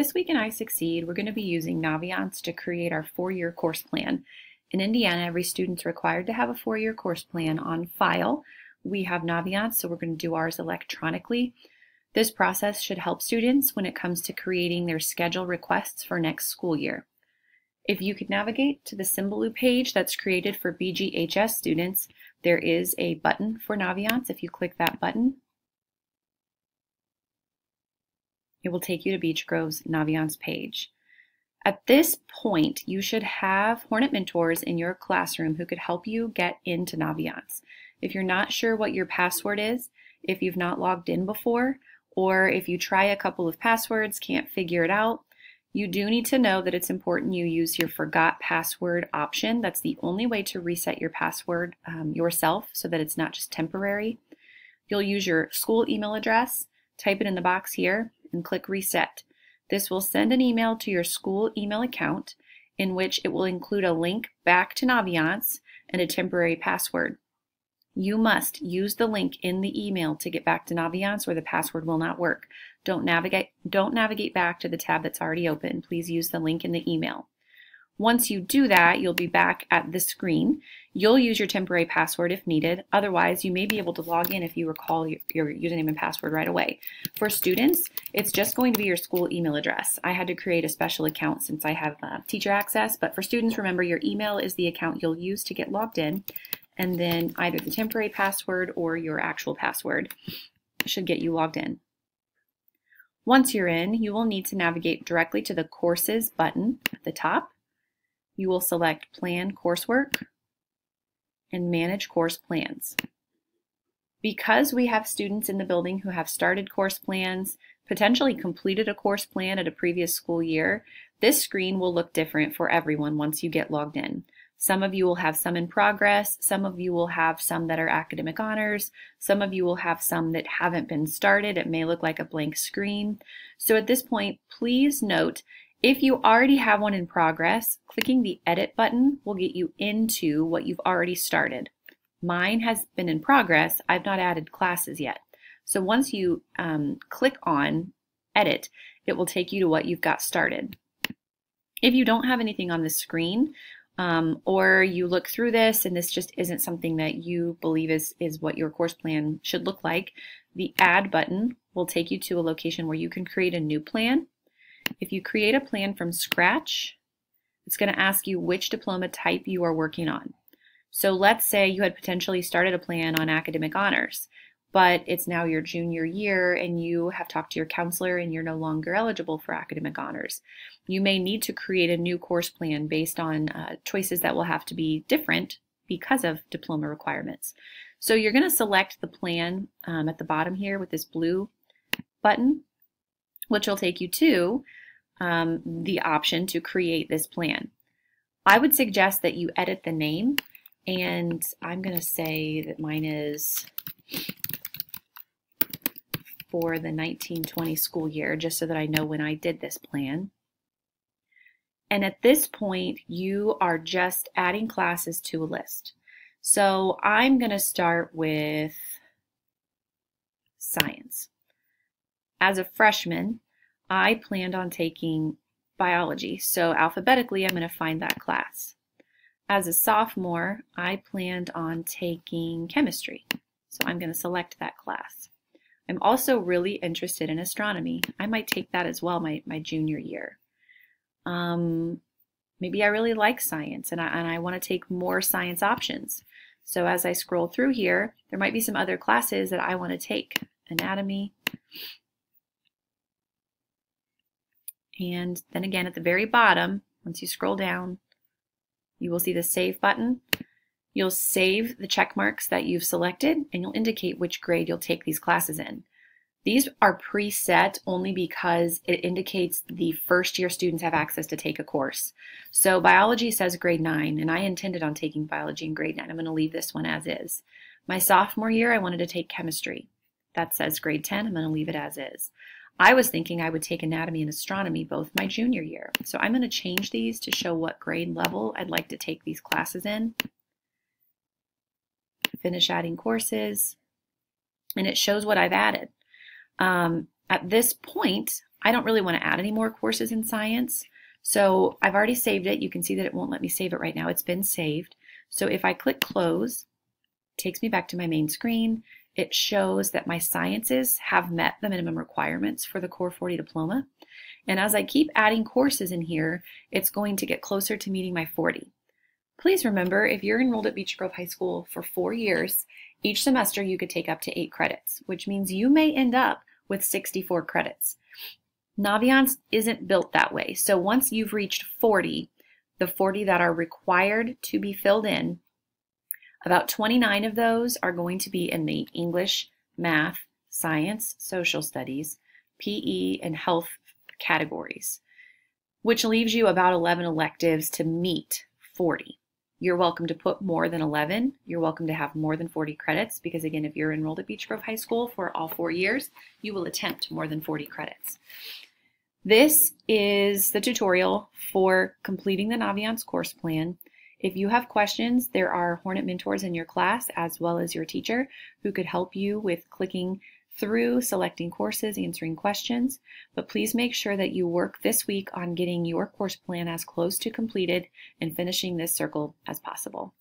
This week in I Succeed, we're going to be using Naviance to create our 4-year course plan. In Indiana, every student's required to have a 4-year course plan on file. We have Naviance, so we're going to do ours electronically. This process should help students when it comes to creating their schedule requests for next school year. If you could navigate to the Symbaloo page that's created for BGHS students, there is a button for Naviance. If you click that button, it will take you to Beech Grove's Naviance page. At this point, you should have Hornet mentors in your classroom who could help you get into Naviance. If you're not sure what your password is, if you've not logged in before, or if you try a couple of passwords, can't figure it out, you do need to know that it's important you use your forgot password option. That's the only way to reset your password yourself so that it's not just temporary. You'll use your school email address, type it in the box here, and click reset. This will send an email to your school email account in which it will include a link back to Naviance and a temporary password. You must use the link in the email to get back to Naviance or the password will not work. Don't navigate back to the tab that's already open. Please use the link in the email. Once you do that, you'll be back at the screen. You'll use your temporary password if needed. Otherwise, you may be able to log in if you recall your username and password right away. For students, it's just going to be your school email address. I had to create a special account since I have teacher access, but for students, remember your email is the account you'll use to get logged in, and then either the temporary password or your actual password should get you logged in. Once you're in, you will need to navigate directly to the Courses button at the top. You will select Plan Coursework and Manage Course Plans. Because we have students in the building who have started course plans, potentially completed a course plan at a previous school year, this screen will look different for everyone once you get logged in. Some of you will have some in progress, some of you will have some that are academic honors, some of you will have some that haven't been started. It may look like a blank screen. So at this point, please note, if you already have one in progress, clicking the Edit button will get you into what you've already started. Mine has been in progress. I've not added classes yet. So once you click on Edit, it will take you to what you've got started. If you don't have anything on the screen, or you look through this and this just isn't something that you believe is what your course plan should look like, the Add button will take you to a location where you can create a new plan. If you create a plan from scratch, it's going to ask you which diploma type you are working on. So let's say you had potentially started a plan on academic honors, but it's now your junior year and you have talked to your counselor and you're no longer eligible for academic honors. You may need to create a new course plan based on choices that will have to be different because of diploma requirements. So you're going to select the plan at the bottom here with this blue button, which will take you to the option to create this plan. I would suggest that you edit the name, and I'm going to say that mine is for the 1920 school year, just so that I know when I did this plan. And at this point, you are just adding classes to a list. So I'm going to start with science. As a freshman, I planned on taking biology, so alphabetically I'm going to find that class. As a sophomore, I planned on taking chemistry, so I'm going to select that class. I'm also really interested in astronomy. I might take that as well my junior year. Maybe I really like science and I want to take more science options. So as I scroll through here, there might be some other classes that I want to take. Anatomy. And then again at the very bottom, once you scroll down, you will see the Save button. You'll save the check marks that you've selected and you'll indicate which grade you'll take these classes in. These are preset only because it indicates the first year students have access to take a course. So biology says grade 9 and I intended on taking biology in grade 9. I'm going to leave this one as is. My sophomore year I wanted to take chemistry. That says grade 10. I'm going to leave it as is. I was thinking I would take anatomy and astronomy both my junior year. So I'm going to change these to show what grade level I'd like to take these classes in. Finish adding courses, and it shows what I've added. At this point, I don't really want to add any more courses in science. So I've already saved it. You can see that it won't let me save it right now. It's been saved. So if I click close, it takes me back to my main screen. It shows that my sciences have met the minimum requirements for the Core 40 diploma. And as I keep adding courses in here, it's going to get closer to meeting my 40. Please remember, if you're enrolled at Beech Grove High School for 4 years, each semester you could take up to 8 credits, which means you may end up with 64 credits. Naviance isn't built that way. So once you've reached 40, the 40 that are required to be filled in, about 29 of those are going to be in the English, math, science, social studies, PE, and health categories, which leaves you about 11 electives to meet 40. You're welcome to put more than 11. You're welcome to have more than 40 credits because, again, if you're enrolled at Beech Grove High School for all 4 years, you will attempt more than 40 credits. This is the tutorial for completing the Naviance course plan. If you have questions, there are Hornet mentors in your class as well as your teacher who could help you with clicking through, selecting courses, answering questions. But please make sure that you work this week on getting your course plan as close to completed and finishing this circle as possible.